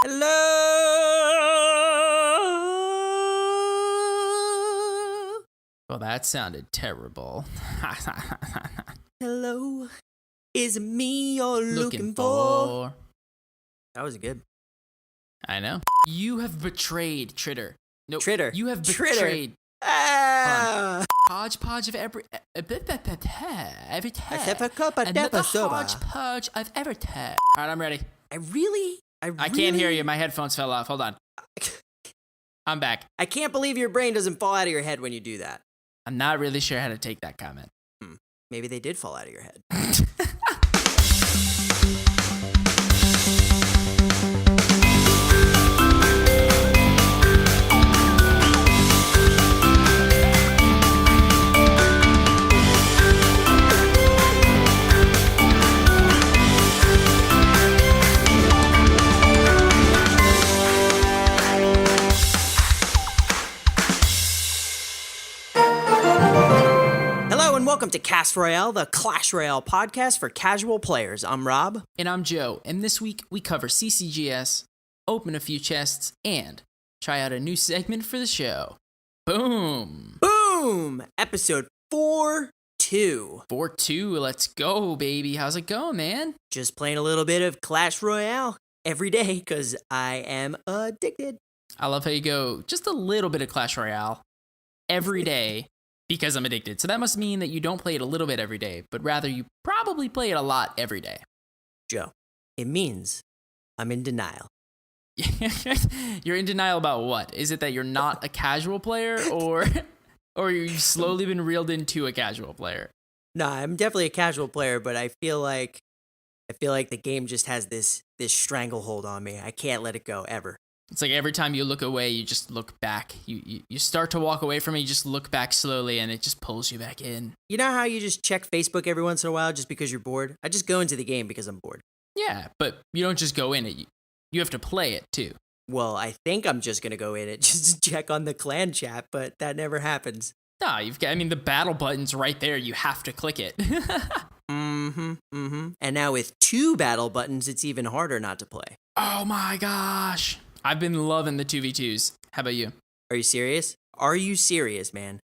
Hello. Well, that sounded terrible. Hello. Is it me you're looking for? That was good. I know. You have betrayed Tritter. No, Tritter. You have Tritter. betrayed. Ah. Hodgepodge of every Another another hodgepodge of every All right, I'm ready. I can't hear you. My headphones fell off. Hold on. I'm back. I can't believe your brain doesn't fall out of your head when you do that. I'm not really sure how to take that comment. Maybe they did fall out of your head. Welcome to Cast Royale, the Clash Royale podcast for casual players. I'm Rob. And I'm Joe. And this week we cover CCGS, open a few chests, and try out a new segment for the show. Boom! Boom! Episode 4-2. 4-2. Let's go, baby. How's it going, man? Just playing a little bit of Clash Royale every day because I am addicted. I love how you go just a little bit of Clash Royale every day. Because I'm addicted. So that must mean that you don't play it a little bit every day, but rather you probably play it a lot every day. Joe, it means I'm in denial. You're in denial about what? Is it that you're not a casual player or you've slowly been reeled into a casual player? No, I'm definitely a casual player, but I feel like the game just has this stranglehold on me. I can't let it go ever. It's like every time you look away, you just look back. You start to walk away from it, you just look back slowly, and it just pulls you back in. You know how you just check Facebook every once in a while just because you're bored? I just go into the game because I'm bored. Yeah, but you don't just go in it. You have to play it, too. Well, I think I'm just going to go in it just to check on the clan chat, but that never happens. No, the battle button's right there. You have to click it. And now with 2 battle buttons, it's even harder not to play. Oh my gosh. I've been loving the 2v2s. How about you? Are you serious? Are you serious, man?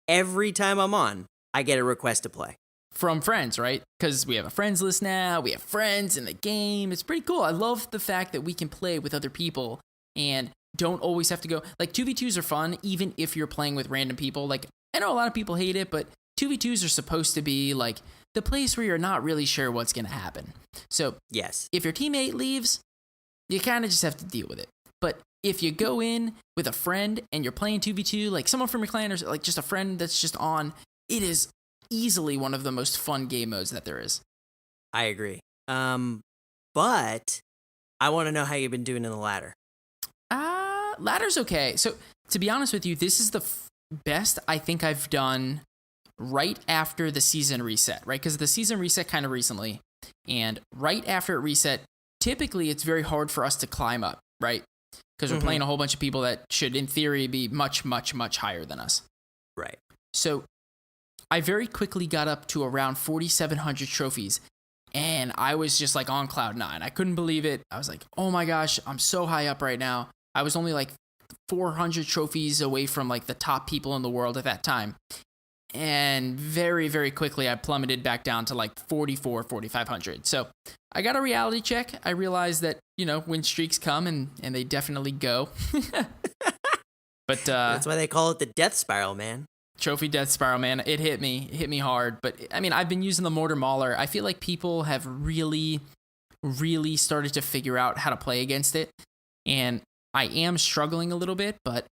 Every time I'm on, I get a request to play. From friends, right? Because we have a friends list now. We have friends in the game. It's pretty cool. I love the fact that we can play with other people and don't always have to go. Like, 2v2s are fun, even if you're playing with random people. Like, I know a lot of people hate it, but 2v2s are supposed to be, like, the place where you're not really sure what's going to happen. So, yes, if your teammate leaves, you kind of just have to deal with it. But if you go in with a friend and you're playing 2v2, like someone from your clan or like just a friend that's just on, it is easily one of the most fun game modes that there is. I agree. But I want to know how you've been doing in the ladder. Ladder's okay. So to be honest with you, this is the best I think I've done right after the season reset, right? Because the season reset kind of recently, and right after it reset, typically it's very hard for us to climb up, right? Because we're playing a whole bunch of people that should, in theory, be much, much, much higher than us. Right. So I very quickly got up to around 4,700 trophies, and I was just like on cloud 9. I couldn't believe it. I was like, oh my gosh, I'm so high up right now. I was only like 400 trophies away from like the top people in the world at that time. And very, very quickly, I plummeted back down to like 4,500. So I got a reality check. I realized that, win streaks come and they definitely go. But that's why they call it the death spiral, man. Trophy death spiral, man. It hit me hard. But I've been using the mortar mauler. I feel like people have really, really started to figure out how to play against it. And I am struggling a little bit, but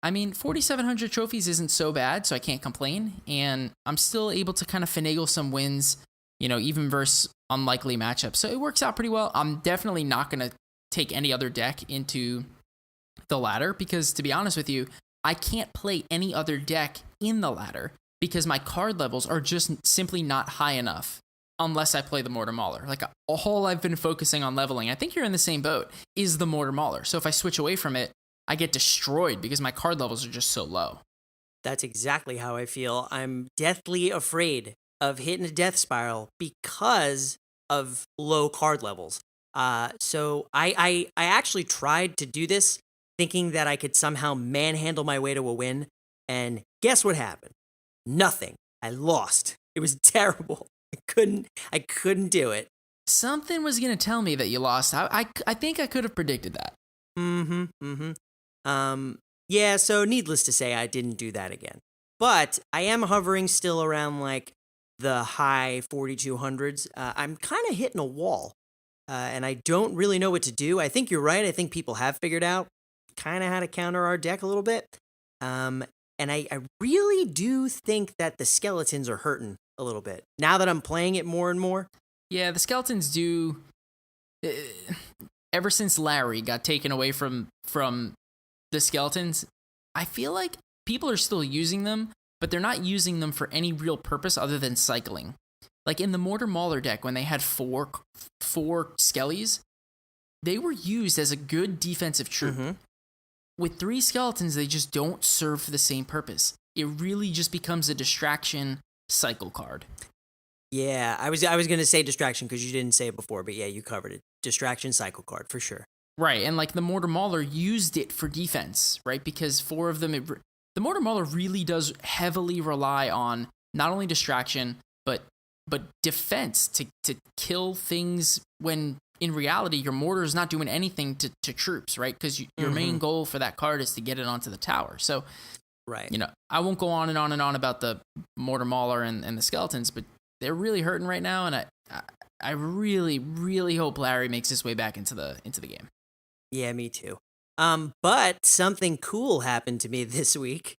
4,700 trophies isn't so bad, so I can't complain, and I'm still able to kind of finagle some wins, even versus unlikely matchups. So it works out pretty well. I'm definitely not going to take any other deck into the ladder because, to be honest with you, I can't play any other deck in the ladder because my card levels are just simply not high enough unless I play the Mortar Mauler. Like, all I've been focusing on leveling, I think you're in the same boat, is the Mortar Mauler. So if I switch away from it, I get destroyed because my card levels are just so low. That's exactly how I feel. I'm deathly afraid of hitting a death spiral because of low card levels. So I actually tried to do this thinking that I could somehow manhandle my way to a win. And guess what happened? Nothing. I lost. It was terrible. I couldn't do it. Something was gonna tell me that you lost. I think I could have predicted that. Mm-hmm. Mm-hmm. Yeah, so needless to say, I didn't do that again. But I am hovering still around like the high 4200s. I'm kind of hitting a wall. And I don't really know what to do. I think you're right. I think people have figured out kind of how to counter our deck a little bit. And I really do think that the skeletons are hurting a little bit now that I'm playing it more and more. Yeah, the skeletons do. Ever since Larry got taken away from the skeletons, I feel like people are still using them, but they're not using them for any real purpose other than cycling. Like in the Mortar Mauler deck, when they had four skellies, they were used as a good defensive troop. Mm-hmm. With 3 skeletons, they just don't serve the same purpose. It really just becomes a distraction cycle card. Yeah, I was gonna say distraction because you didn't say it before, but yeah, you covered it. Distraction cycle card for sure. Right, and like the Mortar Mauler used it for defense, right? Because 4 of them, the Mortar Mauler really does heavily rely on not only distraction, but defense to kill things when in reality your mortar is not doing anything to troops, right? Because your main goal for that card is to get it onto the tower. So, right, I won't go on and on and on about the Mortar Mauler and the skeletons, but they're really hurting right now, and I really, really hope Larry makes his way back into the game. Yeah, me too. But something cool happened to me this week.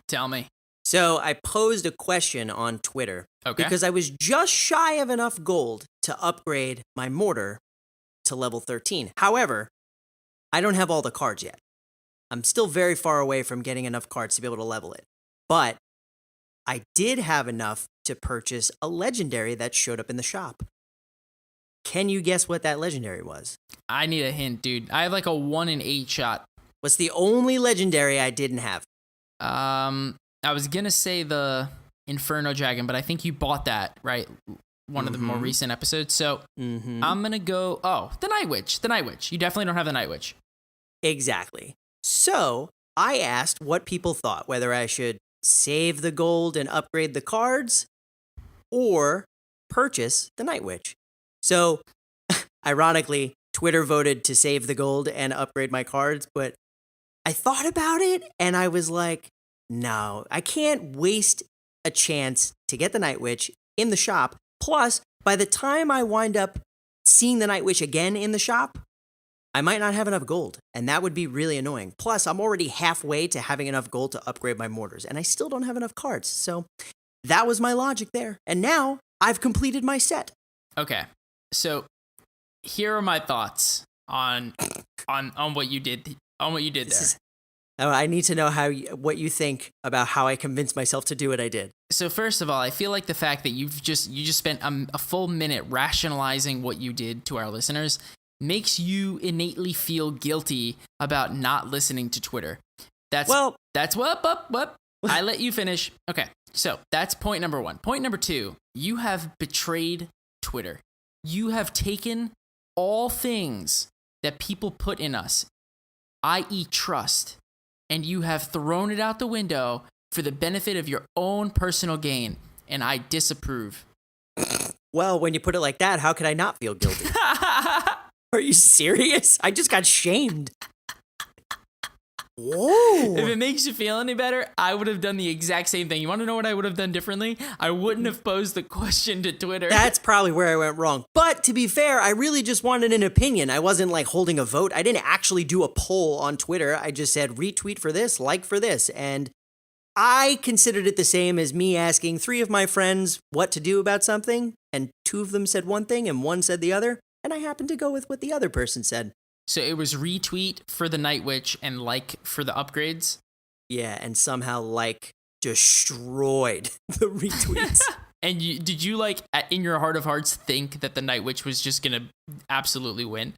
Tell me. So I posed a question on Twitter because I was just shy of enough gold to upgrade my mortar to level 13. However, I don't have all the cards yet. I'm still very far away from getting enough cards to be able to level it. But I did have enough to purchase a legendary that showed up in the shop. Can you guess what that legendary was? I need a hint, dude. I have like a 1 in 8 shot. What's the only legendary I didn't have? I was gonna say the Inferno Dragon, but I think you bought that, right? One of the more recent episodes. So I'm gonna go. Oh, the Night Witch. The Night Witch. You definitely don't have the Night Witch. Exactly. So I asked what people thought, whether I should save the gold and upgrade the cards or purchase the Night Witch. So ironically, Twitter voted to save the gold and upgrade my cards, but I thought about it and I was like, no, I can't waste a chance to get the Night Witch in the shop. Plus, by the time I wind up seeing the Night Witch again in the shop, I might not have enough gold, and that would be really annoying. Plus, I'm already halfway to having enough gold to upgrade my mortars, and I still don't have enough cards. So that was my logic there. And now I've completed my set. Okay. So here are my thoughts on what you did there. I need to know what you think about how I convinced myself to do what I did. So first of all, I feel like the fact that you just spent a full minute rationalizing what you did to our listeners makes you innately feel guilty about not listening to Twitter. That's what. I let you finish. Okay, so that's point number 1. Point number 2, you have betrayed Twitter. You have taken all things that people put in us, i.e. trust, and you have thrown it out the window for the benefit of your own personal gain, and I disapprove. Well, when you put it like that, how could I not feel guilty? Are you serious? I just got shamed. Whoa. If it makes you feel any better, I would have done the exact same thing. You want to know what I would have done differently? I wouldn't have posed the question to Twitter. That's probably where I went wrong. But to be fair, I really just wanted an opinion. I wasn't like holding a vote. I didn't actually do a poll on Twitter. I just said retweet for this, like for this. And I considered it the same as me asking 3 of my friends what to do about something. And 2 of them said one thing and 1 said the other. And I happened to go with what the other person said. So it was retweet for the Night Witch and like for the upgrades? Yeah, and somehow like destroyed the retweets. And did you like in your heart of hearts think that the Night Witch was just going to absolutely win?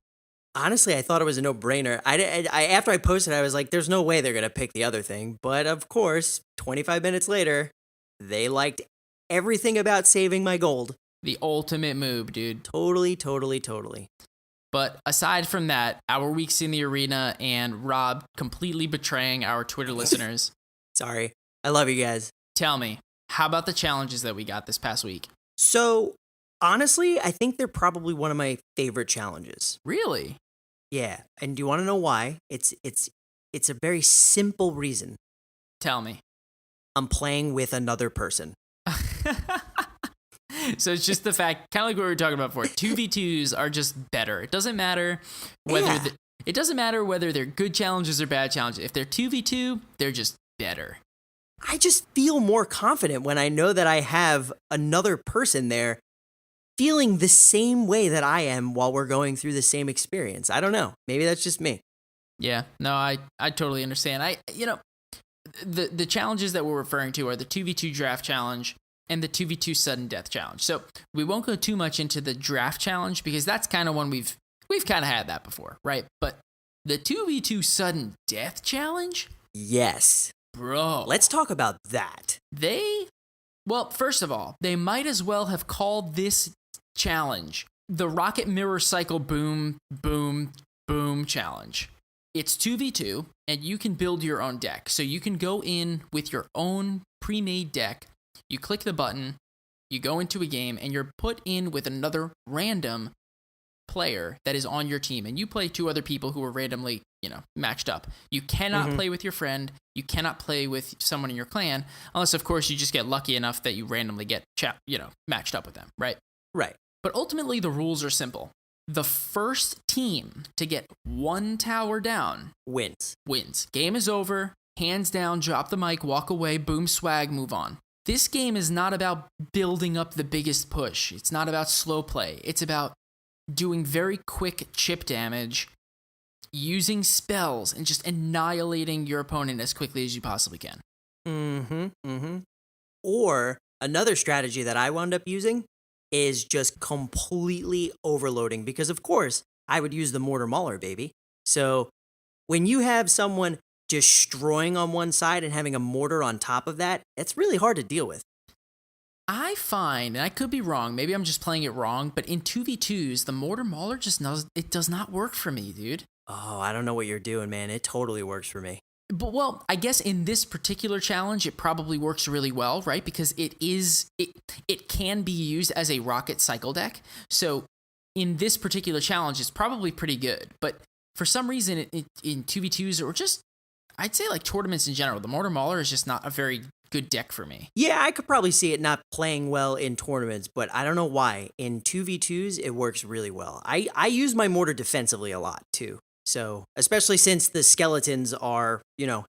Honestly, I thought it was a no-brainer. I after I posted, I was like, there's no way they're going to pick the other thing. But of course, 25 minutes later, they liked everything about saving my gold. The ultimate Moob, dude. Totally. But aside from that, our weeks in the arena and Rob completely betraying our Twitter listeners. Sorry. I love you guys. Tell me, how about the challenges that we got this past week? So, honestly, I think they're probably one of my favorite challenges. Really? Yeah. And do you want to know why? It's a very simple reason. Tell me. I'm playing with another person. So it's just the fact, kind of like what we were talking about before. 2v2s are just better. It doesn't matter whether it doesn't matter whether they're good challenges or bad challenges. If they're 2v2, they're just better. I just feel more confident when I know that I have another person there feeling the same way that I am while we're going through the same experience. I don't know. Maybe that's just me. Yeah. No, I totally understand. The challenges that we're referring to are the 2v2 draft challenge and the 2v2 sudden death challenge. So we won't go too much into the draft challenge because that's kind of one we've kind of had that before, right? But the 2v2 sudden death challenge? Yes. Bro. Let's talk about that. Well, first of all, they might as well have called this challenge the Rocket Mirror Cycle Boom, Boom, Boom challenge. It's 2v2, and you can build your own deck. So you can go in with your own pre-made deck. You click the button, you go into a game, and you're put in with another random player that is on your team. And you play two other people who are randomly, matched up. You cannot play with your friend. You cannot play with someone in your clan, unless, of course, you just get lucky enough that you randomly get, matched up with them, right? Right. But ultimately, the rules are simple. The first team to get one tower down Wins. Game is over. Hands down, drop the mic, walk away, boom, swag, move on. This game is not about building up the biggest push. It's not about slow play. It's about doing very quick chip damage, using spells, and just annihilating your opponent as quickly as you possibly can. Or another strategy that I wound up using is just completely overloading because, of course, I would use the Mortar Mauler, baby. So when you have someone destroying on one side and having a mortar on top of that, it's really hard to deal with. I find, and I could be wrong, maybe I'm just playing it wrong, but in 2v2s, the Mortar Mauler it does not work for me, dude. Oh, I don't know what you're doing, man. It totally works for me. But, well, I guess in this particular challenge, it probably works really well, right? Because it can be used as a rocket cycle deck. So in this particular challenge, it's probably pretty good. But for some reason, in 2v2s or just, I'd say like tournaments in general, the Mortar Mauler is just not a very good deck for me. Yeah, I could probably see it not playing well in tournaments, but I don't know why. In 2v2s, it works really well. I use my mortar defensively a lot, too. So, especially since the skeletons are,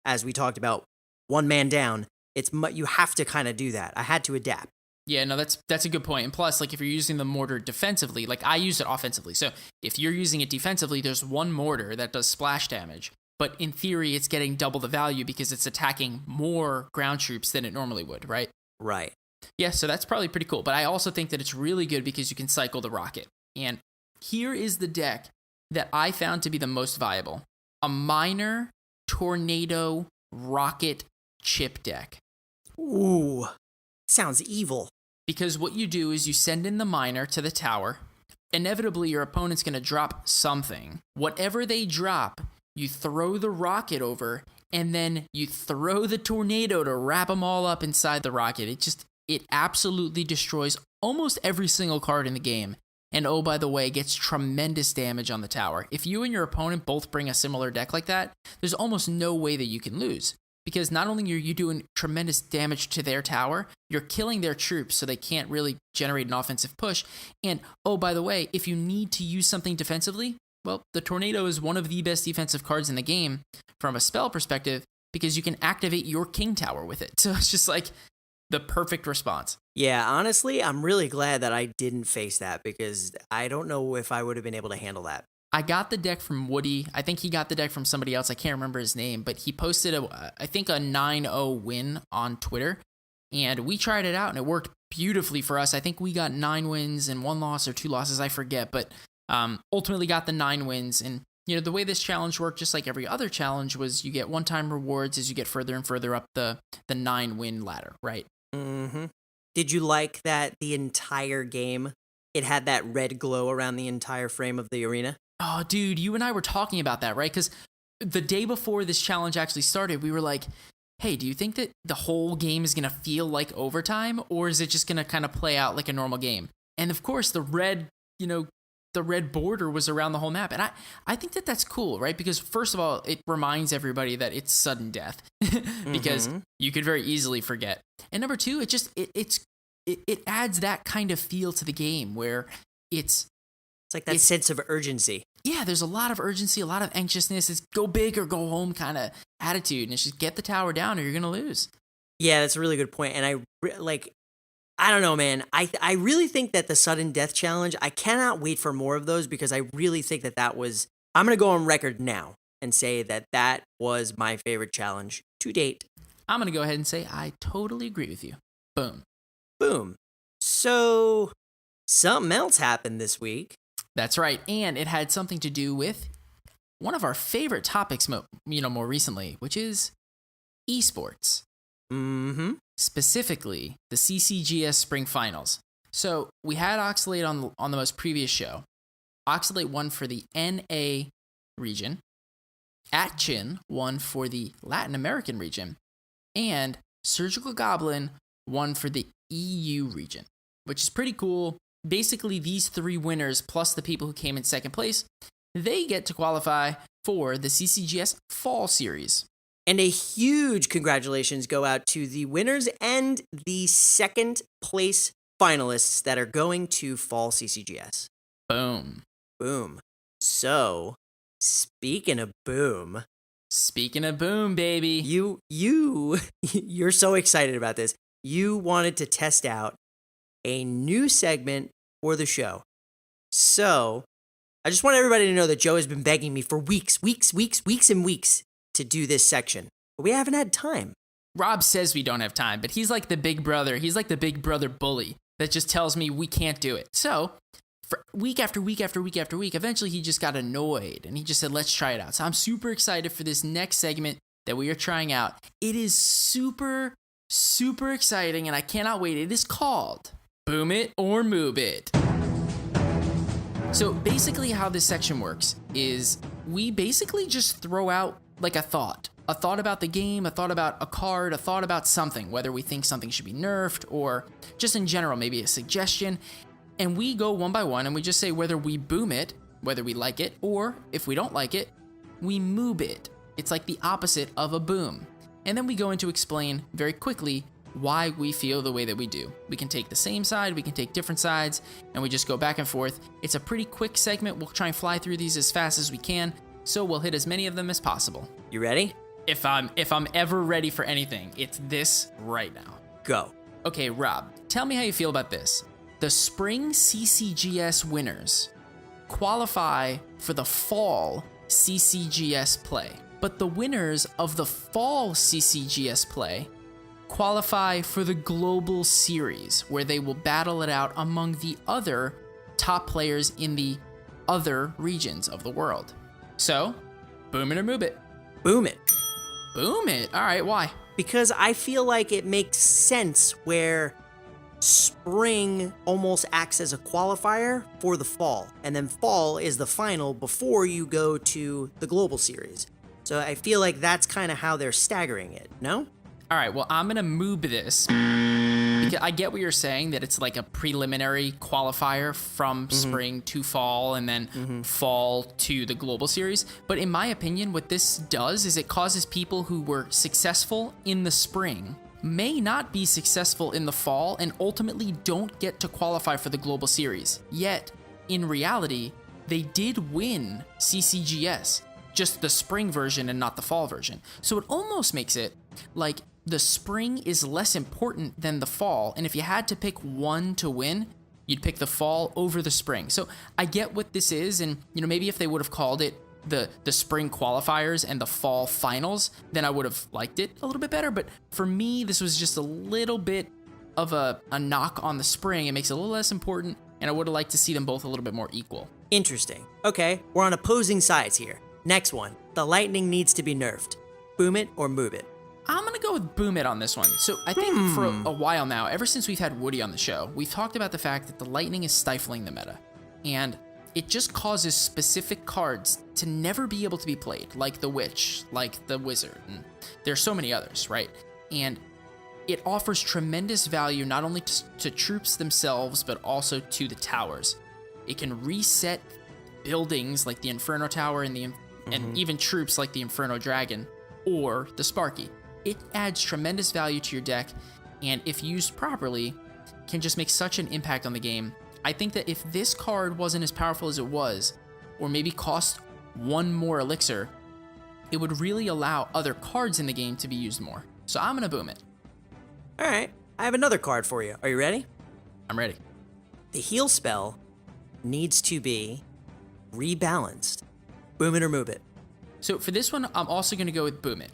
as we talked about, one man down, you have to kind of do that. I had to adapt. Yeah, no, that's a good point. And plus, like if you're using the mortar defensively, like I use it offensively. So if you're using it defensively, there's one mortar that does splash damage. But in theory, it's getting double the value because it's attacking more ground troops than it normally would, right? Right. Yeah, so that's probably pretty cool. But I also think that it's really good because you can cycle the rocket. And here is the deck that I found to be the most viable. A Miner Tornado Rocket Chip deck. Ooh, sounds evil. Because what you do is you send in the Miner to the tower. Inevitably, your opponent's going to drop something. Whatever they drop, you throw the rocket over, and then you throw the tornado to wrap them all up inside the rocket. It absolutely destroys almost every single card in the game. And oh, by the way, gets tremendous damage on the tower. If you and your opponent both bring a similar deck like that, there's almost no way that you can lose. Because not only are you doing tremendous damage to their tower, you're killing their troops so they can't really generate an offensive push. And oh, by the way, if you need to use something defensively, well, the Tornado is one of the best defensive cards in the game from a spell perspective because you can activate your King Tower with it. So it's just like the perfect response. Yeah, honestly, I'm really glad that I didn't face that because I don't know if I would have been able to handle that. I got the deck from Woody. I think he got the deck from somebody else. I can't remember his name, but he posted I think a 9-0 win on Twitter, and we tried it out, and it worked beautifully for us. I think we got 9 wins and 1 loss or 2 losses, I forget, but ultimately got the 9 wins. And the way this challenge worked, just like every other challenge, was you get one-time rewards as you get further and further up the 9-win ladder, right? Mm-hmm. Did you like that the entire game, it had that red glow around the entire frame of the arena? Oh, dude, you and I were talking about that, right? Because the day before this challenge actually started, we were like, hey, do you think that the whole game is going to feel like overtime, or is it just going to kind of play out like a normal game? And of course, the red border was around the whole map. And I think that that's cool, right? Because first of all, it reminds everybody that it's sudden death because you could very easily forget. And number two, it adds that kind of feel to the game where it's like that sense of urgency. Yeah, there's a lot of urgency, a lot of anxiousness. It's go big or go home kind of attitude. And it's just get the tower down or you're going to lose. Yeah, that's a really good point. And I don't know, man. I really think that the sudden death challenge, I cannot wait for more of those because I really think that was, I'm going to go on record now and say that was my favorite challenge to date. I'm going to go ahead and say I totally agree with you. Boom. Boom. So something else happened this week. That's right. And it had something to do with one of our favorite topics, more recently, which is esports. Mm-hmm. Specifically, the CCGS Spring Finals. So we had Oxalate on the most previous show. Oxalate won for the NA region. Atchin won for the Latin American region. And Surgical Goblin won for the EU region, which is pretty cool. Basically, these three winners, plus the people who came in second place, they get to qualify for the CCGS Fall Series. And a huge congratulations go out to the winners and the second place finalists that are going to Fall CCGS. Boom. Boom. So, speaking of boom. Speaking of boom, baby. You're so excited about this. You wanted to test out a new segment for the show. So, I just want everybody to know that Joe has been begging me for weeks and weeks to do this section, but we haven't had time. Rob says we don't have time, but he's like the big brother. He's like the big brother bully that just tells me we can't do it. So, for week after week after week after week, eventually he just got annoyed and he just said, let's try it out. So I'm super excited for this next segment that we are trying out. It is super, super exciting and I cannot wait. It is called Boom It or Moob It. So basically how this section works is we basically just throw out like a thought about the game, a thought about a card, a thought about something, whether we think something should be nerfed or just in general, maybe a suggestion. And we go one by one and we just say whether we boom it, whether we like it, or if we don't like it, we moob it. It's like the opposite of a boom. And then we go in to explain very quickly why we feel the way that we do. We can take the same side, we can take different sides, and we just go back and forth. It's a pretty quick segment. We'll try and fly through these as fast as we can, so we'll hit as many of them as possible. You ready? If I'm ever ready for anything, it's this right now. Go. Okay, Rob, tell me how you feel about this. The spring CCGS winners qualify for the fall CCGS play, but the winners of the fall CCGS play qualify for the global series, where they will battle it out among the other top players in the other regions of the world. So, boom it or moob it? Boom it. Boom it? All right, why? Because I feel like it makes sense where spring almost acts as a qualifier for the fall, and then fall is the final before you go to the global series. So I feel like that's kind of how they're staggering it, no? All right, well, I'm going to moob this because I get what you're saying, that it's like a preliminary qualifier from spring to fall and then fall to the global series. But in my opinion, what this does is it causes people who were successful in the spring may not be successful in the fall and ultimately don't get to qualify for the global series. Yet, in reality, they did win CCGS, just the spring version and not the fall version. So it almost makes it like the spring is less important than the fall, and if you had to pick one to win, you'd pick the fall over the spring. So I get what this is, and maybe if they would have called it the spring qualifiers and the fall finals, then I would have liked it a little bit better. But for me, this was just a little bit of a knock on the spring. It makes it a little less important, and I would have liked to see them both a little bit more equal. Interesting. Okay, we're on opposing sides here. Next one, the lightning needs to be nerfed. Boom it or moob it? I'm going to go with boom it on this one. So I think for a while now, ever since we've had Woody on the show, we've talked about the fact that the lightning is stifling the meta. And it just causes specific cards to never be able to be played, like the Witch, like the Wizard, and there's so many others, right? And it offers tremendous value not only to troops themselves, but also to the towers. It can reset buildings like the Inferno Tower and and even troops like the Inferno Dragon or the Sparky. It adds tremendous value to your deck, and if used properly, can just make such an impact on the game. I think that if this card wasn't as powerful as it was, or maybe cost one more elixir, it would really allow other cards in the game to be used more. So I'm gonna boom it. All right, I have another card for you. Are you ready? I'm ready. The heal spell needs to be rebalanced. Boom it or move it. So for this one, I'm also gonna go with boom it.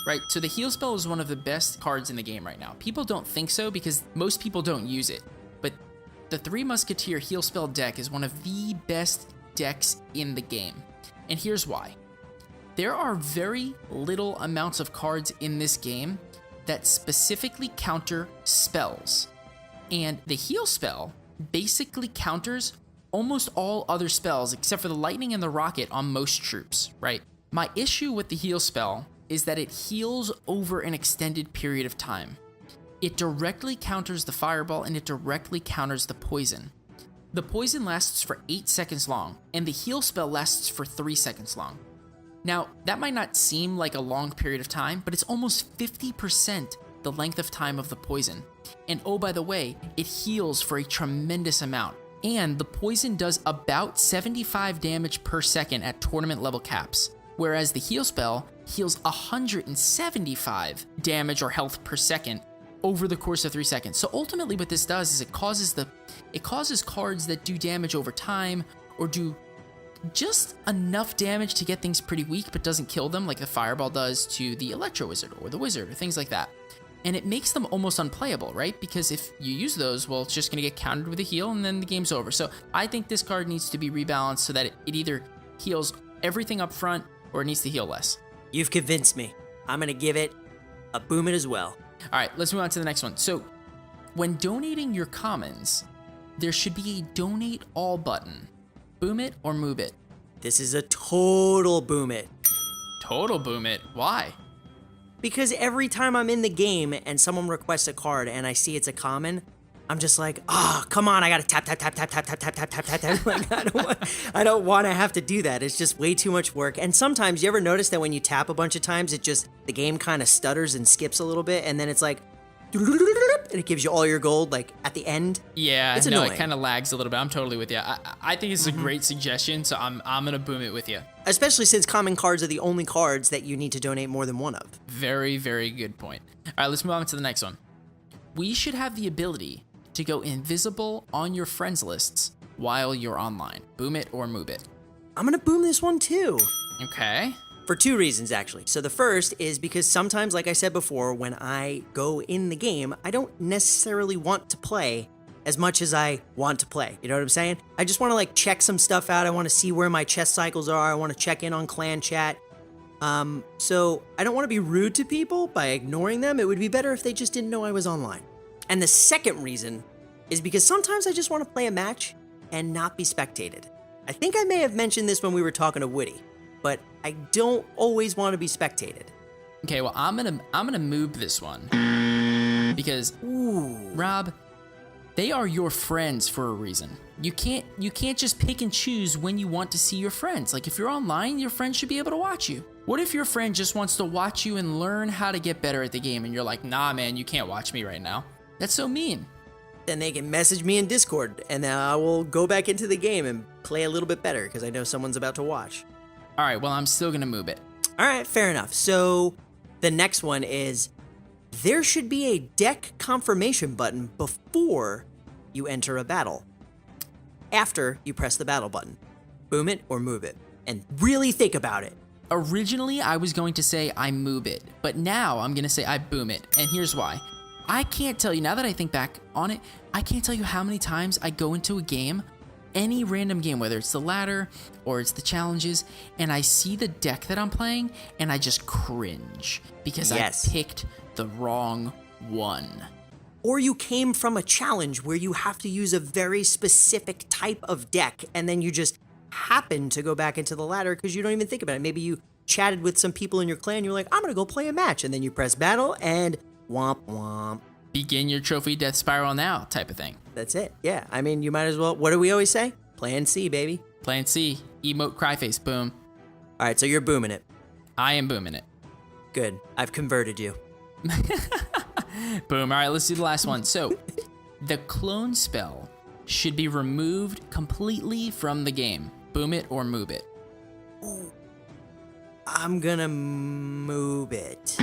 Right, so the heal spell is one of the best cards in the game right now. People don't think so because most people don't use it, but the Three Musketeer heal spell deck is one of the best decks in the game. And here's why. There are very little amounts of cards in this game that specifically counter spells. And the heal spell basically counters almost all other spells except for the lightning and the rocket on most troops, right? My issue with the heal spell is that it heals over an extended period of time. It directly counters the fireball and it directly counters the poison. The poison lasts for 8 seconds long, and the heal spell lasts for 3 seconds long. Now, that might not seem like a long period of time, but it's almost 50% the length of time of the poison. And oh, by the way, it heals for a tremendous amount. And the poison does about 75 damage per second at tournament level caps, whereas the heal spell heals 175 damage or health per second over the course of 3 seconds. So ultimately what this does is it causes cards that do damage over time or do just enough damage to get things pretty weak but doesn't kill them, like the fireball does to the Electro Wizard or the Wizard or things like that. And it makes them almost unplayable, right? Because if you use those, well, it's just going to get countered with a heal and then the game's over. So I think this card needs to be rebalanced so that it either heals everything up front or it needs to heal less. You've convinced me. I'm going to give it a boom it as well. All right, let's move on to the next one. So when donating your commons, there should be a donate all button. Boom it or move it? This is a total boom it. Total boom it. Why? Because every time I'm in the game and someone requests a card and I see it's a common, I'm just like, come on, I gotta tap. Like, I don't want to have to do that. It's just way too much work. And sometimes, you ever notice that when you tap a bunch of times, the game kind of stutters and skips a little bit, and then it's like, and it gives you all your gold, like, at the end? Yeah, it's no, annoying. it kind of lags a little bit. I'm totally with you. I think it's a great suggestion, so I'm gonna boom it with you. Especially since common cards are the only cards that you need to donate more than one of. Very, very good point. All right, let's move on to the next one. We should have the ability to go invisible on your friends lists while you're online. Boom it or move it? I'm gonna boom this one too. Okay. For 2 reasons, actually. So the first is because sometimes, like I said before, when I go in the game, I don't necessarily want to play as much as I want to play. You know what I'm saying? I just want to like check some stuff out. I want to see where my chess cycles are. I want to check in on clan chat. So I don't want to be rude to people by ignoring them. It would be better if they just didn't know I was online. And the second reason is because sometimes I just want to play a match and not be spectated. I think I may have mentioned this when we were talking to Woody, but I don't always want to be spectated. Okay, well, I'm gonna move this one because, Rob, they are your friends for a reason. You can't just pick and choose when you want to see your friends. Like, if you're online, your friends should be able to watch you. What if your friend just wants to watch you and learn how to get better at the game, and you're like, nah, man, you can't watch me right now? That's so mean. Then they can message me in Discord, and then I will go back into the game and play a little bit better because I know someone's about to watch. All right, well, I'm still gonna move it. All right, fair enough. So the next one is there should be a deck confirmation button before you enter a battle. After you press the battle button. Boom it or move it. And really think about it. Originally, I was going to say I move it, but now I'm gonna say I boom it, and here's why. I can't tell you, now that I think back on it, I can't tell you how many times I go into a game, any random game, whether it's the ladder or it's the challenges, and I see the deck that I'm playing, and I just cringe because Yes. I picked the wrong one. Or you came from a challenge where you have to use a very specific type of deck, and then you just happen to go back into the ladder because you don't even think about it. Maybe you chatted with some people in your clan. You're like, I'm going to go play a match. And then you press battle and womp womp. Begin your trophy death spiral now type of thing. That's it. Yeah. I mean, you might as well. What do we always say? Plan C, baby. Plan C. Emote cryface. Boom. All right. So you're booming it. I am booming it. Good. I've converted you. Boom. All right. Let's do the last one. So the clone spell should be removed completely from the game. Boom it or move it. Ooh. I'm gonna move it.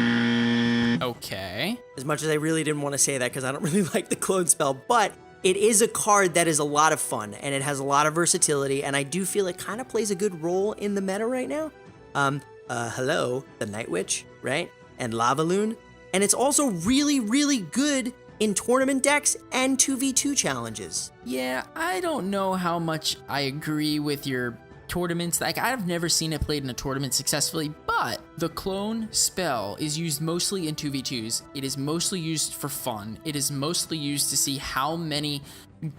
Okay. As much as I really didn't want to say that because I don't really like the clone spell, but it is a card that is a lot of fun and it has a lot of versatility, and I do feel it kind of plays a good role in the meta right now. Hello, the Night Witch, right? And Lava Loon. And it's also really, really good in tournament decks and 2v2 challenges. Yeah, I don't know how much I agree with your tournaments. Like, I've never seen it played in a tournament successfully, but the clone spell is used mostly in 2v2s. It is mostly used for fun. It is mostly used to see how many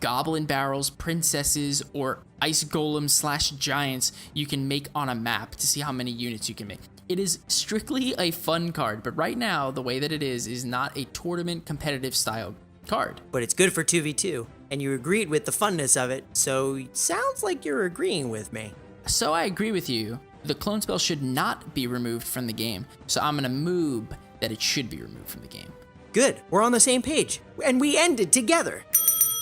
goblin barrels, princesses, or ice golems / giants you can make on a map to see how many units you can make. It is strictly a fun card, but right now, the way that it is not a tournament competitive style card. But it's good for 2v2, and you agreed with the funness of it, so it sounds like you're agreeing with me. So I agree with you. The clone spell should not be removed from the game, so I'm gonna Moob that it should be removed from the game. Good, we're on the same page, and we ended together.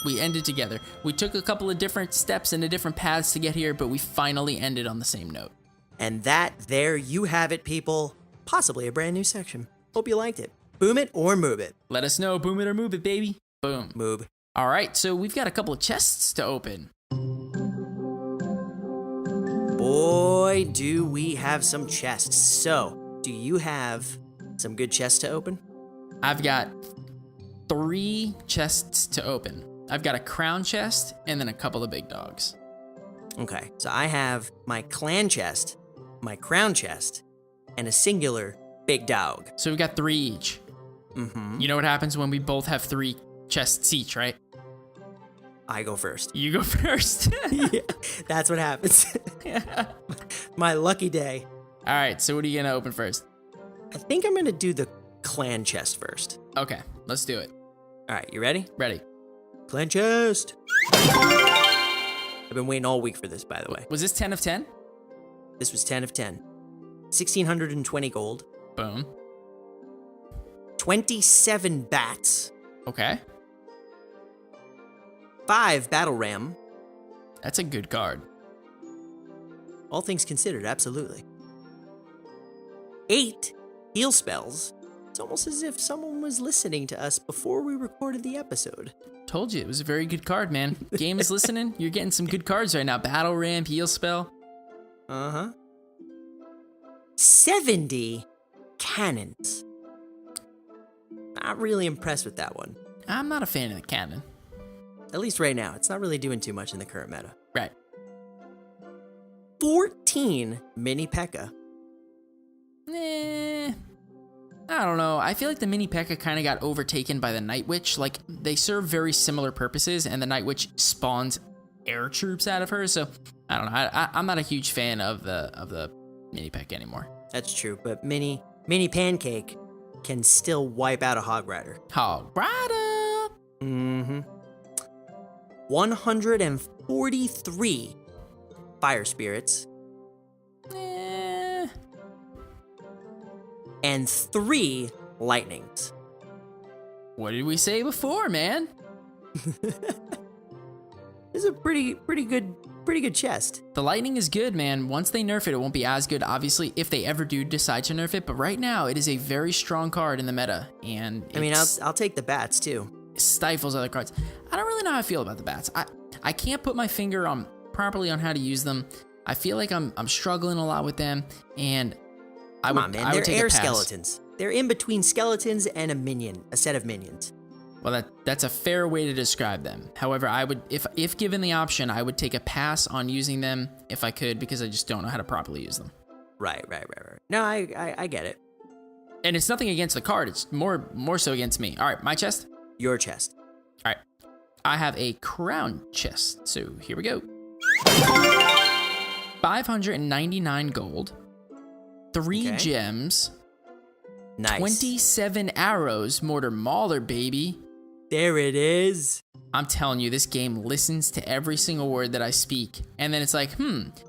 We ended together. We took a couple of different steps and different paths to get here, but we finally ended on the same note. And there you have it, people. Possibly a brand new section. Hope you liked it. Boom it or move it. Let us know. Boom it or move it, baby. Boom. Moob. All right, so we've got a couple of chests to open. Boy, do we have some chests. So, do you have some good chests to open? I've got 3 chests to open. I've got a crown chest and then a couple of big dogs. Okay, so I have my clan chest, my crown chest, and a singular big dog. So we've got 3 each. Mm-hmm. You know what happens when we both have 3 chests each, right? I go first. You go first. Yeah, that's what happens. My lucky day. All right, so what are you going to open first? I think I'm going to do the clan chest first. Okay, let's do it. All right, you ready? Ready. Clan chest. I've been waiting all week for this, by the way. Was this 10 of 10? This was 10 of 10. 1,620 gold. Boom. 27 bats. Okay. 5 battle ram. That's a good card. All things considered, absolutely. 8 heal spells. It's almost as if someone was listening to us before we recorded the episode. Told you, it was a very good card, man. Game is listening. You're getting some good cards right now. Battle Ram, Heal Spell. Uh-huh. 70 cannons. Not really impressed with that one. I'm not a fan of the cannon. At least right now. It's not really doing too much in the current meta. Right. 14 mini P.E.K.K.A. I don't know. I feel like the mini P.E.K.K.A. kind of got overtaken by the Night Witch. Like, they serve very similar purposes, and the Night Witch spawns air troops out of her. So, I don't know. I'm not a huge fan of the mini P.E.K.K.A. anymore. That's true, but mini Pancake can still wipe out a Hog Rider. Hog Rider! Mm-hmm. 143 Fire Spirits. And 3 Lightnings. What did we say before, man? This is a pretty good chest. The lightning is good, man. Once they nerf it, it won't be as good, obviously, if they ever do decide to nerf it. But right now, it is a very strong card in the meta. And I mean, I'll take the bats, too. It stifles other cards. I don't really know how I feel about the bats. I can't put my finger on properly on how to use them. I feel like I'm struggling a lot with them. And I would take they're air a pass. skeletons. They're in between skeletons and a set of minions. Well, that's a fair way to describe them. However, I would, if given the option, I would take a pass on using them if I could, because I just don't know how to properly use them. Right. No, I get it. And it's nothing against the card. It's more so against me. All right, my chest. Your chest. All right, I have a crown chest. So here we go. 599 gold, 3 Okay. gems, Nice. 27 arrows, mortar mauler, baby. There it is. I'm telling you, this game listens to every single word that I speak. And then it's like,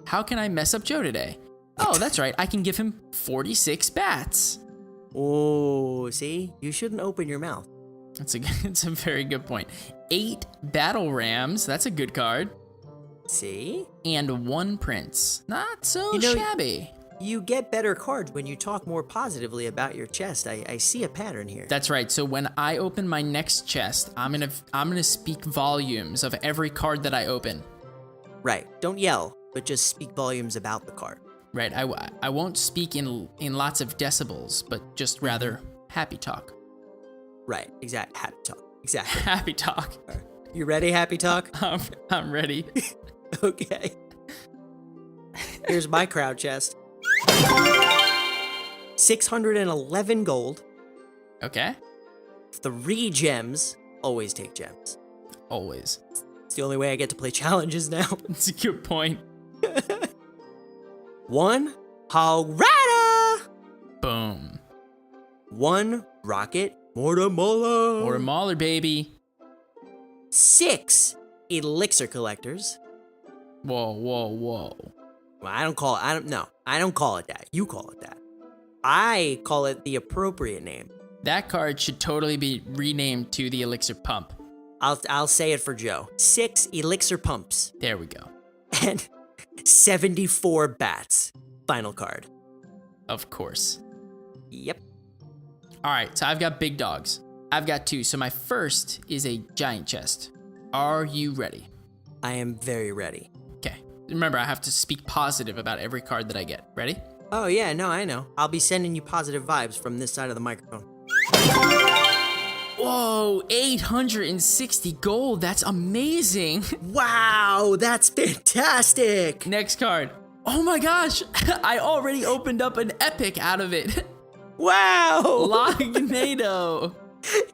how can I mess up Joe today? Oh, that's right. I can give him 46 bats. Oh, see? You shouldn't open your mouth. It's a very good point. 8 battle rams. That's a good card. See? And 1 prince. Not so You know, shabby. You get better cards when you talk more positively about your chest. I see a pattern here. That's right. So when I open my next chest, I'm gonna speak volumes of every card that I open. Right. Don't yell, but just speak volumes about the card. Right. I won't speak in lots of decibels, but just rather happy talk. Right. Exact. Happy talk. Exactly. Happy talk. All right. You ready, Happy Talk? I'm ready. Okay. Here's my crowd chest. 611 gold. Okay. 3 gems. Always take gems. Always. It's the only way I get to play challenges now. That's a good point. 1 hog rider. Boom. 1 rocket mortar mauler. Mortar mauler, baby. 6 elixir collectors. Whoa. Well, I don't call it that. You call it that. I call it the appropriate name. That card should totally be renamed to the elixir pump. I'll say it for Joe. 6 elixir pumps There we go. and 74 bats. Final card. Of course. Yep. All right, so I've got big dogs. I've got 2. So my first is a giant chest. Are you ready? I am very ready. Okay. Remember, I have to speak positive about every card that I get. Ready? Oh yeah, no, I know. I'll be sending you positive vibes from this side of the microphone. Whoa, 860 gold. That's amazing. Wow, that's fantastic. Next card. Oh my gosh, I already opened up an epic out of it. Wow. Lognado.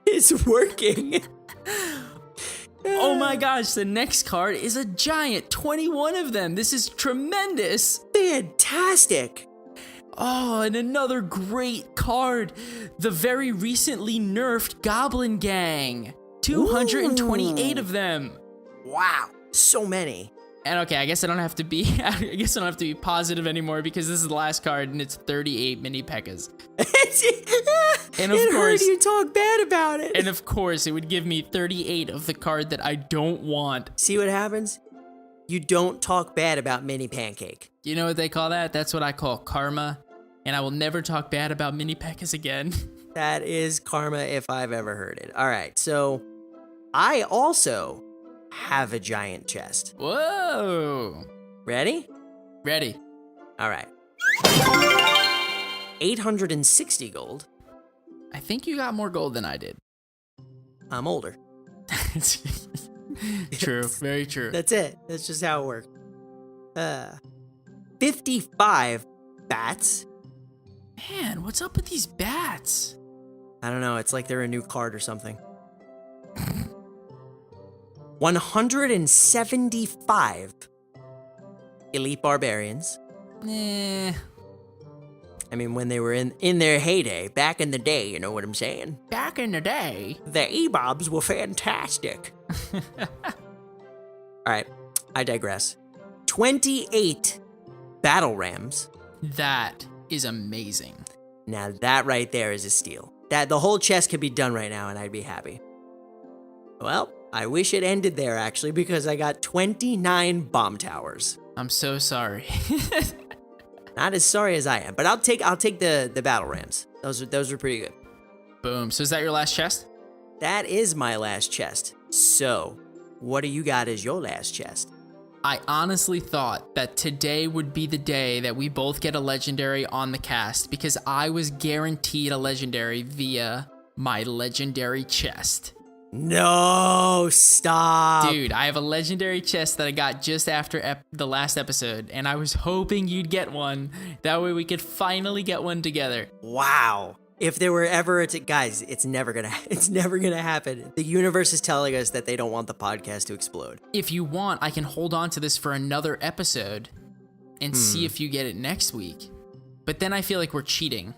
It's working. Oh my gosh, the next card is a giant. 21 of them. This is tremendous. Fantastic. Oh, and another great card. The very recently nerfed Goblin Gang. 228 of them. Wow, so many. And okay, I guess I don't have to be positive anymore because this is the last card and it's 38 mini P.E.K.K.A.s. And of it course heard you talk bad about it. And of course, it would give me 38 of the card that I don't want. See what happens? You don't talk bad about Mini Pancake. You know what they call that? That's what I call karma. And I will never talk bad about mini P.E.K.K.A.s again. That is karma if I've ever heard it. All right, so I also have a giant chest. Whoa. Ready? Ready. All right. 860 gold. I think you got more gold than I did. I'm older. True. Very true. That's it. That's just how it works. 55 bats. Man, what's up with these bats? I don't know. It's like they're a new card or something. 175 elite barbarians. Eh. I mean, when they were in their heyday, back in the day, you know what I'm saying? Back in the day. The E-Bobs were fantastic. All right, I digress. 28 battle rams. That is amazing. Now that right there is a steal. That the whole chest could be done right now and I'd be happy. Well, I wish it ended there actually because I got 29 bomb towers. I'm so sorry. Not as sorry as I am, but I'll take the battle rams. Those are pretty good. Boom. So is that your last chest? That is my last chest. So, what do you got as your last chest? I honestly thought that today would be the day that we both get a legendary on the cast because I was guaranteed a legendary via my legendary chest. No, stop. Dude, I have a legendary chest that I got just after the last episode, and I was hoping you'd get one. That way we could finally get one together. Wow. If there were ever guys, it's never gonna happen. The universe is telling us that they don't want the podcast to explode. If you want, I can hold on to this for another episode. and see if you get it next week. But then I feel like we're cheating.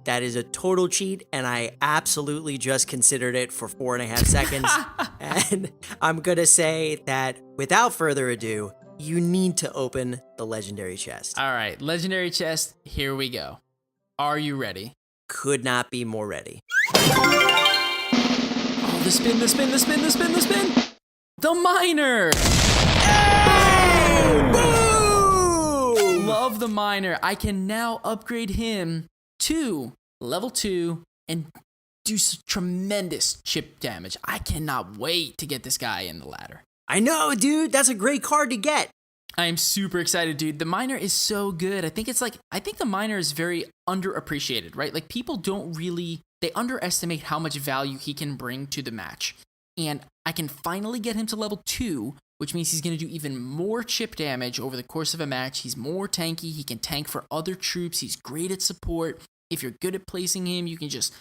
That is a total cheat, and I absolutely just considered it for 4.5 seconds. And I'm going to say that without further ado, you need to open the legendary chest. All right, legendary chest, here we go. Are you ready? Could not be more ready. Oh, the spin. The miner! Hey! Boom! Love the miner. I can now upgrade him to level 2 and do some tremendous chip damage. I cannot wait to get this guy in the ladder. I know, dude. That's a great card to get. I am super excited, dude. The miner is so good. I think the miner is very underappreciated, right? Like people they underestimate how much value he can bring to the match. And I can finally get him to level 2, which means he's going to do even more chip damage over the course of a match. He's more tanky. He can tank for other troops. He's great at support. If you're good at placing him, you can just,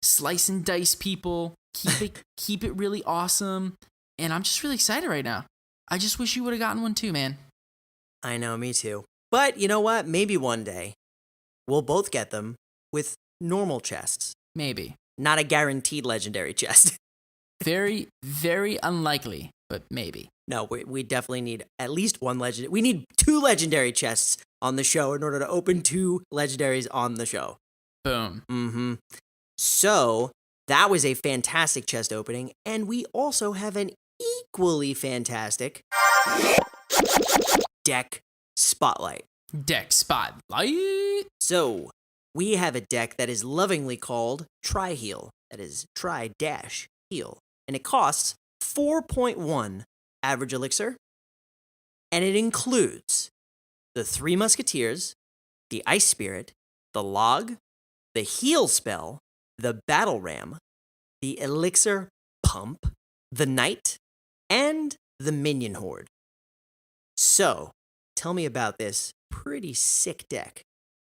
slice and dice people, keep it really awesome. And I'm just really excited right now. I just wish you would have gotten one too, man. I know, me too. But you know what? Maybe one day we'll both get them with normal chests. Maybe. Not a guaranteed legendary chest. Very, very unlikely, but maybe. No, we definitely need at least one legendary. We need 2 legendary chests on the show in order to open 2 legendaries on the show. Boom. Mm-hmm. So that was a fantastic chest opening, and we also have an equally fantastic deck spotlight. Deck spotlight. So we have a deck that is lovingly called Tri-Heal. That is Tri-Heal. And it costs 4.1 average elixir. And it includes the 3 Musketeers, the Ice Spirit, the Log, the Heal Spell, the Battle Ram, the Elixir Pump, the Knight, and the Minion Horde. So, tell me about this pretty sick deck.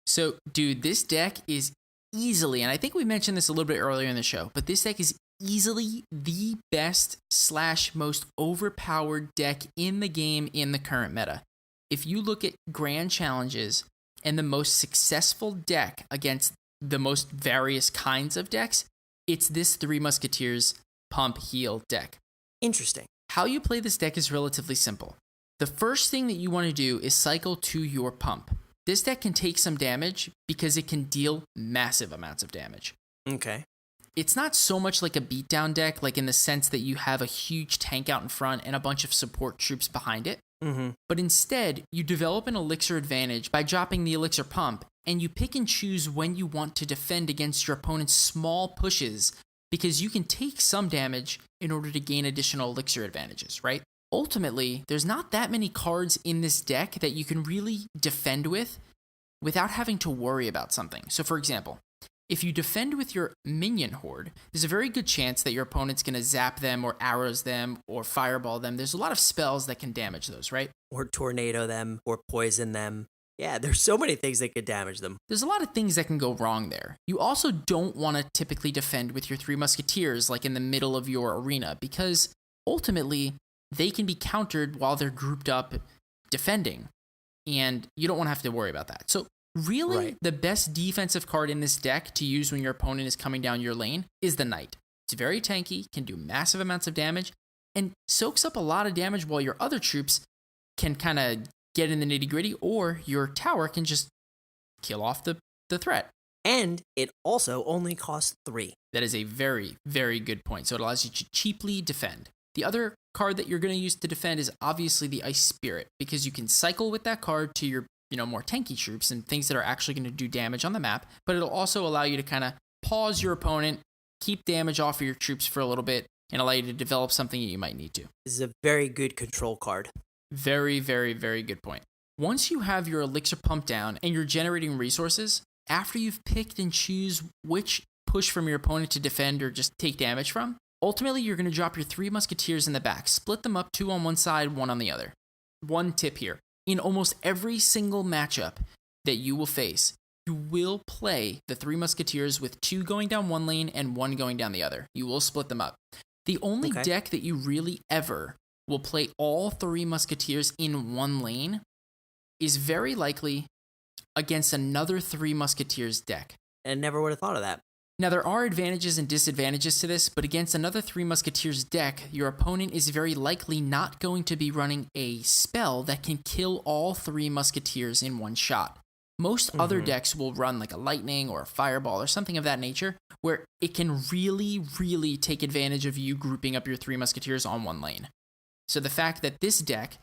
So, dude, this deck is easily, and I think we mentioned this a little bit earlier in the show, but this deck is easily the best / most overpowered deck in the game in the current meta. If you look at grand challenges and the most successful deck against the most various kinds of decks, it's this 3 Musketeers Pump Heal deck. Interesting. How you play this deck is relatively simple. The first thing that you want to do is cycle to your pump. This deck can take some damage because it can deal massive amounts of damage. Okay. It's not so much like a beatdown deck, like in the sense that you have a huge tank out in front and a bunch of support troops behind it. Mm-hmm. But instead, you develop an elixir advantage by dropping the elixir pump, and you pick and choose when you want to defend against your opponent's small pushes, because you can take some damage in order to gain additional elixir advantages, right? Ultimately, there's not that many cards in this deck that you can really defend with without having to worry about something. So for example, if you defend with your Minion Horde, there's a very good chance that your opponent's going to zap them or arrows them or fireball them. There's a lot of spells that can damage those, right? Or tornado them, or poison them. Yeah, there's so many things that could damage them. There's a lot of things that can go wrong there. You also don't want to typically defend with your 3 Musketeers like in the middle of your arena, because ultimately they can be countered while they're grouped up defending, and you don't want to have to worry about that. So really, Right. The best defensive card in this deck to use when your opponent is coming down your lane is the Knight. It's very tanky, can do massive amounts of damage, and soaks up a lot of damage while your other troops can kind of get in the nitty-gritty, or your tower can just kill off the threat. And it also only costs 3. That is a very, very good point. So it allows you to cheaply defend. The other card that you're going to use to defend is obviously the Ice Spirit, because you can cycle with that card to your more tanky troops and things that are actually going to do damage on the map, but it'll also allow you to kind of pause your opponent, keep damage off of your troops for a little bit, and allow you to develop something that you might need to. This is a very good control card. Very, very, very good point. Once you have your elixir pump down and you're generating resources, after you've picked and choose which push from your opponent to defend or just take damage from, ultimately you're going to drop your 3 Musketeers in the back, split them up 2 on one side, 1 on the other. One tip here. In almost every single matchup that you will face, you will play the 3 Musketeers with 2 going down one lane and 1 going down the other. You will split them up. The only deck that you really ever will play all 3 Musketeers in one lane is very likely against another Three Musketeers deck. And never would have thought of that. Now, there are advantages and disadvantages to this, but against another Three Musketeers deck, your opponent is very likely not going to be running a spell that can kill all Three Musketeers in one shot. Most other decks will run like a lightning or a fireball or something of that nature, where it can really, really take advantage of you grouping up your Three Musketeers on one lane. So the fact that this deck,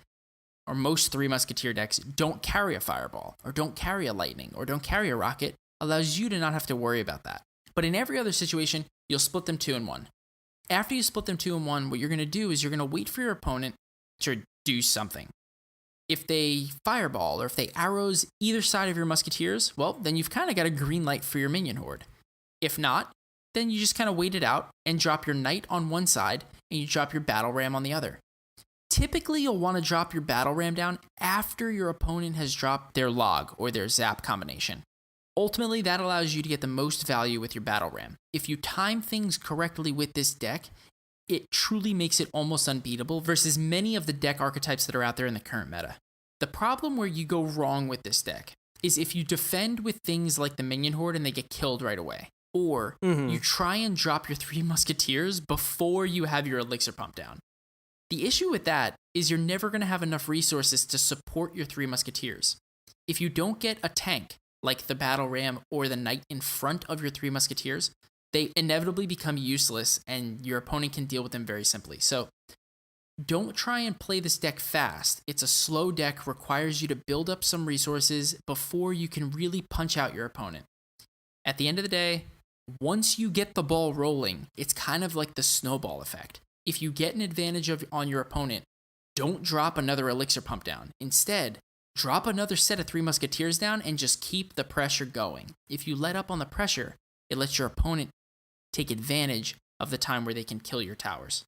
or most Three Musketeer decks, don't carry a fireball, or don't carry a lightning, or don't carry a rocket, allows you to not have to worry about that. But in every other situation, you'll split them 2 and 1. After you split them 2 and 1, what you're going to do is you're going to wait for your opponent to do something. If they fireball or if they arrows either side of your musketeers, well, then you've kind of got a green light for your minion horde. If not, then you just kind of wait it out and drop your knight on one side and you drop your battle ram on the other. Typically, you'll want to drop your battle ram down after your opponent has dropped their log or their zap combination. Ultimately, that allows you to get the most value with your battle ram. If you time things correctly with this deck, it truly makes it almost unbeatable versus many of the deck archetypes that are out there in the current meta. The problem where you go wrong with this deck is if you defend with things like the minion horde and they get killed right away, or you try and drop your Three Musketeers before you have your elixir pump down. The issue with that is you're never going to have enough resources to support your Three Musketeers. If you don't get a tank, like the battle ram or the knight in front of your Three Musketeers, they inevitably become useless and your opponent can deal with them very simply. So don't try and play this deck fast. It's a slow deck, requires you to build up some resources before you can really punch out your opponent. At the end of the day, once you get the ball rolling, it's kind of like the snowball effect. If you get an advantage on your opponent, don't drop another elixir pump down. Instead, drop another set of Three Musketeers down and just keep the pressure going. If you let up on the pressure, it lets your opponent take advantage of the time where they can kill your towers.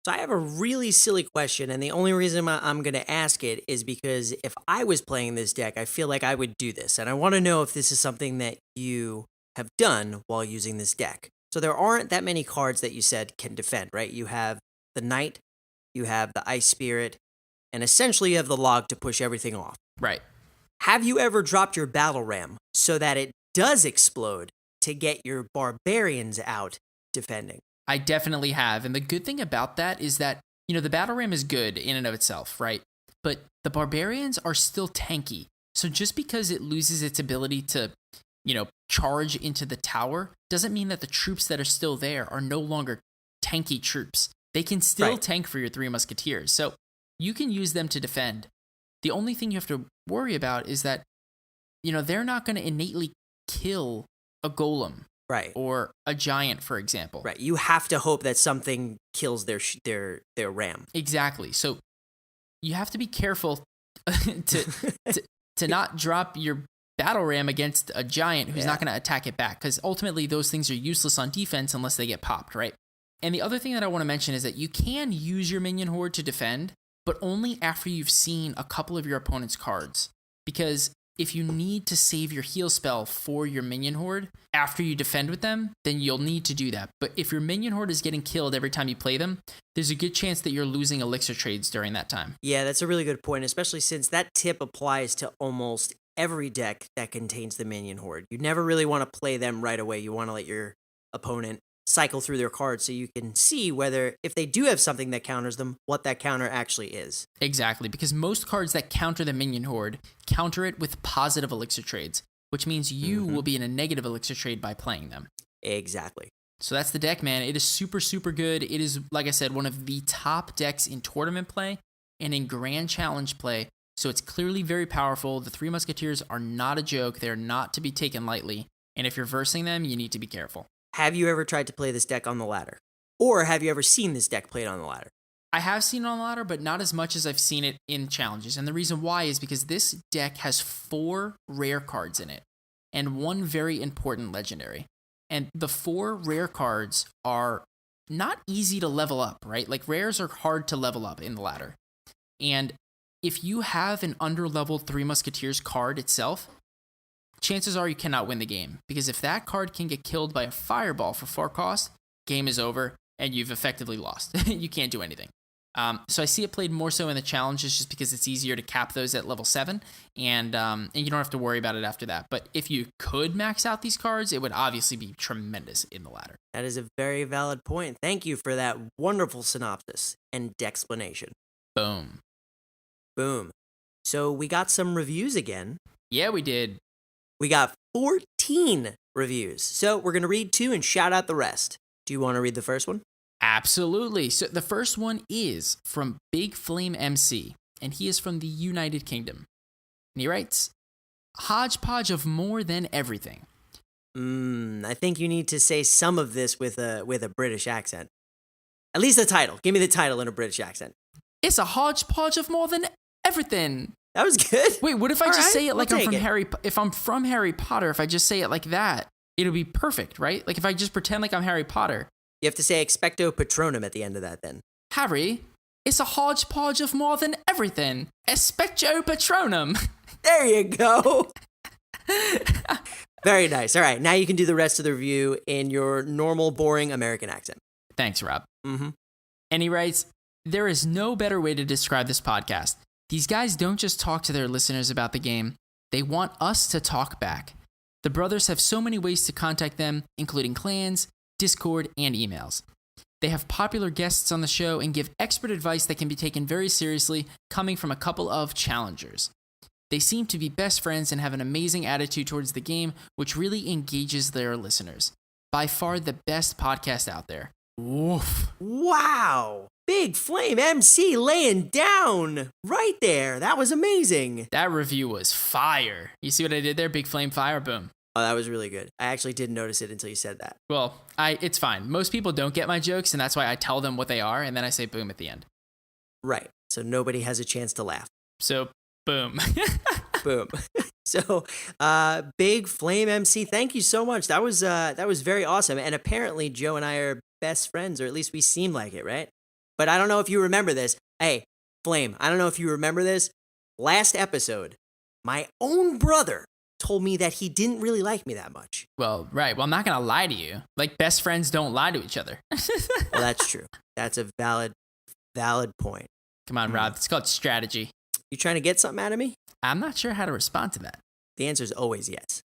So I have a really silly question, and the only reason I'm going to ask it is because if I was playing this deck, I feel like I would do this. And I want to know if this is something that you have done while using this deck. So there aren't that many cards that you said can defend, right? You have the Knight, you have the Ice Spirit, and essentially you have the log to push everything off. Right. Have you ever dropped your battle ram so that it does explode to get your barbarians out defending? I definitely have. And the good thing about that is that, the battle ram is good in and of itself, right? But the barbarians are still tanky. So just because it loses its ability to, charge into the tower doesn't mean that the troops that are still there are no longer tanky troops. They can still tank for your Three Musketeers. So you can use them to defend. The only thing you have to worry about is that, they're not going to innately kill a golem. Right. Or a giant, for example. Right. You have to hope that something kills their ram. Exactly. So you have to be careful to not drop your battle ram against a giant who's not going to attack it back, because ultimately those things are useless on defense unless they get popped, right? And the other thing that I want to mention is that you can use your minion horde to defend, but only after you've seen a couple of your opponent's cards. Because if you need to save your heal spell for your minion horde after you defend with them, then you'll need to do that. But if your minion horde is getting killed every time you play them, there's a good chance that you're losing elixir trades during that time. Yeah, that's a really good point, especially since that tip applies to almost every deck that contains the minion horde. You never really want to play them right away. You want to let your opponent cycle through their cards so you can see whether, if they do have something that counters them, what that counter actually is. Exactly, because most cards that counter the minion horde counter it with positive elixir trades, which means you will be in a negative elixir trade by playing them. Exactly. So that's the deck, man. It is super, super good. It is, like I said, one of the top decks in tournament play and in grand challenge play. So it's clearly very powerful. The Three Musketeers are not a joke. They're not to be taken lightly. And if you're versing them, you need to be careful. Have you ever tried to play this deck on the ladder? Or have you ever seen this deck played on the ladder? I have seen it on the ladder, but not as much as I've seen it in challenges. And the reason why is because this deck has 4 rare cards in it and 1 very important legendary. And the 4 rare cards are not easy to level up, right? Like, rares are hard to level up in the ladder. And if you have an under-leveled Three Musketeers card itself, chances are you cannot win the game, because if that card can get killed by a fireball for 4 cost, game is over and you've effectively lost. You can't do anything. So I see it played more so in the challenges just because it's easier to cap those at level 7, and you don't have to worry about it after that. But if you could max out these cards, it would obviously be tremendous in the ladder. That is a very valid point. Thank you for that wonderful synopsis and explanation. Boom. Boom. So we got some reviews again. Yeah, we did. We got 14 reviews. So we're going to read 2 and shout out the rest. Do you want to read the first one? Absolutely. So the first one is from Big Flame MC, and he is from the United Kingdom. And he writes, hodgepodge of more than everything. I think you need to say some of this with a British accent. At least the title. Give me the title in a British accent. It's a hodgepodge of more than everything. That was good. Wait, what if I just say it like I'm from if I'm from Harry Potter, if I just say it like that, it'll be perfect, right? Like if I just pretend like I'm Harry Potter. You have to say expecto patronum at the end of that then. Harry, it's a hodgepodge of more than everything. Expecto patronum. There you go. Very nice. All right, now you can do the rest of the review in your normal, boring American accent. Thanks, Rob. Mm-hmm. And he writes, there is no better way to describe this podcast. These guys don't just talk to their listeners about the game. They want us to talk back. The brothers have so many ways to contact them, including clans, Discord, and emails. They have popular guests on the show and give expert advice that can be taken very seriously, coming from a couple of challengers. They seem to be best friends and have an amazing attitude towards the game, which really engages their listeners. By far the best podcast out there. Woof. Wow. Big Flame MC laying down right there. That was amazing. That review was fire. You see what I did there? Big Flame fire, boom. Oh, that was really good. I actually didn't notice it until you said that. Well, it's fine. Most people don't get my jokes, and that's why I tell them what they are, and then I say boom at the end. Right. So nobody has a chance to laugh. So, boom. Boom. So, Big Flame MC, thank you so much. That was very awesome. And apparently Joe and I are best friends, or at least we seem like it, right? But I don't know if you remember this. Hey, Flame, I don't know if you remember this. Last episode, my own brother told me that he didn't really like me that much. Well, right. Well, I'm not going to lie to you. Like, best friends don't lie to each other. Well, that's true. That's a valid point. Come on, Rob. It's called strategy. You trying to get something out of me? I'm not sure how to respond to that. The answer is always yes.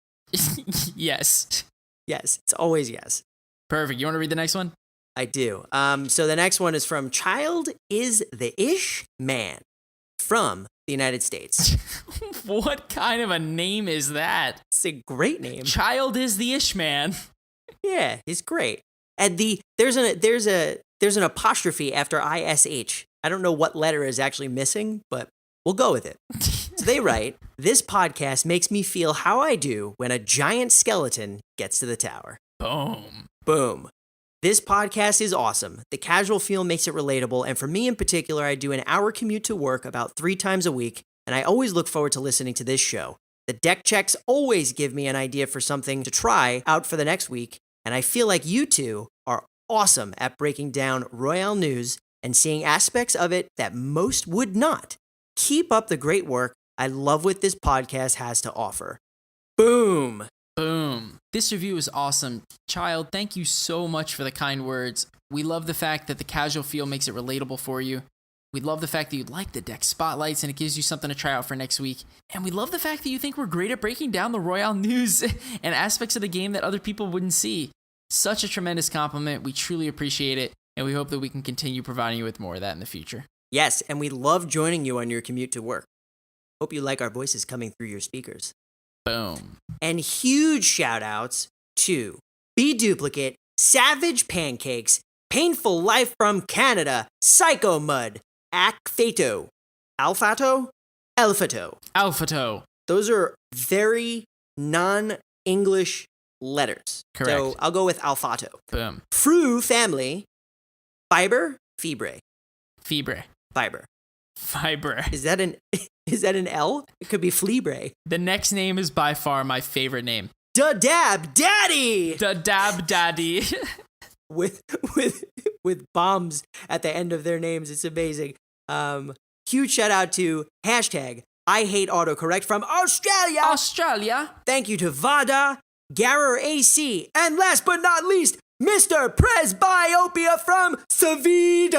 Yes. Yes, it's always yes. Perfect. You want to read the next one? I do. So the next one is from Child is the Ish Man from the United States. What kind of a name is that? It's a great name. Child is the Ish Man. Yeah, he's great. And there's an apostrophe after ISH. I don't know what letter is actually missing, but we'll go with it. So they write, this podcast makes me feel how I do when a giant skeleton gets to the tower. Boom. Boom. This podcast is awesome. The casual feel makes it relatable, and for me in particular, I do an hour commute to work about 3 times a week, and I always look forward to listening to this show. The deck checks always give me an idea for something to try out for the next week, and I feel like you two are awesome at breaking down Royale news and seeing aspects of it that most would not. Keep up the great work. I love what this podcast has to offer. Boom. Boom. This review is awesome. Child, thank you so much for the kind words. We love the fact that the casual feel makes it relatable for you. We love the fact that you like the deck spotlights and it gives you something to try out for next week. And we love the fact that you think we're great at breaking down the Royale news and aspects of the game that other people wouldn't see. Such a tremendous compliment. We truly appreciate it. And we hope that we can continue providing you with more of that in the future. Yes, and we love joining you on your commute to work. Hope you like our voices coming through your speakers. Boom. And huge shout outs to B Duplicate, Savage Pancakes, Painful Life from Canada, Psycho Mud, Akfato, Alfato, Alphato. Those are very non-English letters. Correct. So I'll go with Alfato. Boom. Fru Family, Fiber. Is that an L? It could be Fleabre. The next name is by far my favorite name. Da Dab Daddy. Da Dab Daddy. with bombs at the end of their names. It's amazing. Huge shout out to hashtag I hate autocorrect from Australia. Australia. Thank you to Vada, Garer AC, and last but not least, Mr. Presbyopia from Sweden.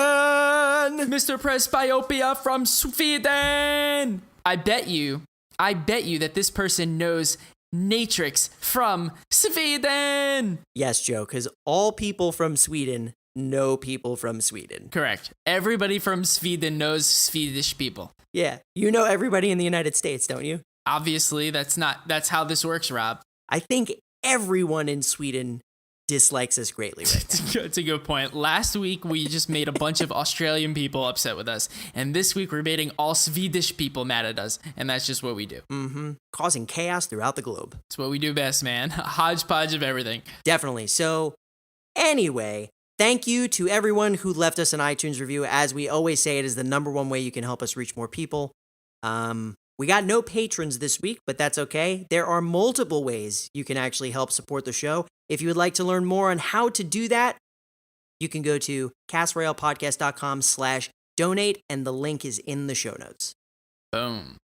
Mr. Presbyopia from Sweden. I bet you that this person knows Natrix from Sweden. Yes, Joe, because all people from Sweden know people from Sweden. Correct. Everybody from Sweden knows Swedish people. Yeah, you know everybody in the United States, don't you? Obviously, that's how this works, Rob. I think everyone in Sweden dislikes us greatly right now. It's a good point. Last week, we just made a bunch of Australian people upset with us. And this week, we're making all Swedish people mad at us. And that's just what we do. Mm-hmm. Causing chaos throughout the globe. It's what we do best, man. A hodgepodge of everything. Definitely. So, anyway, thank you to everyone who left us an iTunes review. As we always say, it is the number one way you can help us reach more people. We got no patrons this week, but that's okay. There are multiple ways you can actually help support the show. If you would like to learn more on how to do that, you can go to castroyalepodcast.com/donate, and the link is in the show notes. Boom.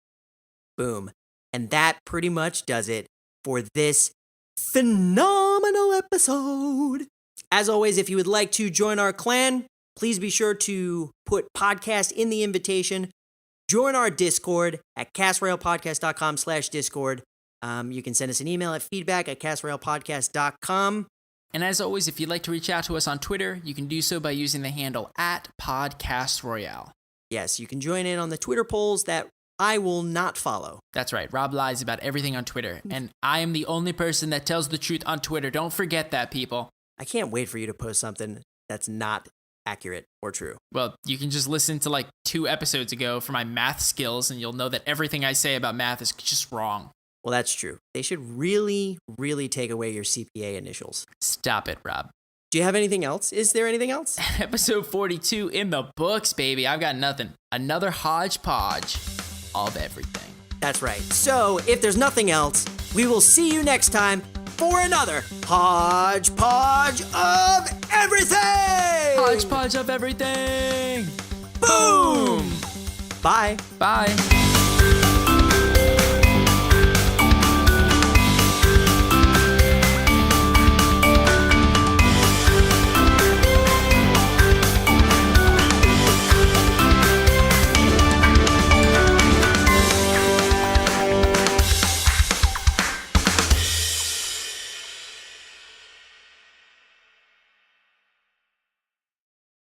Boom. And that pretty much does it for this phenomenal episode. As always, if you would like to join our clan, please be sure to put podcast in the invitation. Join our Discord at castroyalepodcast.com/Discord. You can send us an email at feedback@castroyalepodcast.com. And as always, if you'd like to reach out to us on Twitter, you can do so by using the handle @PodcastRoyale. Yes, you can join in on the Twitter polls that I will not follow. That's right. Rob lies about everything on Twitter. And I am the only person that tells the truth on Twitter. Don't forget that, people. I can't wait for you to post something that's not accurate or true. Well, you can just listen to like 2 episodes ago for my math skills, and you'll know that everything I say about math is just wrong. Well, that's true. They should really, really take away your CPA initials. Stop it, Rob. Do you have anything else? Is there anything else? Episode 42 in the books, baby. I've got nothing. Another hodgepodge of everything. That's right. So, if there's nothing else, we will see you next time for another hodgepodge of everything! Hodgepodge of everything! Boom! Bye. Bye.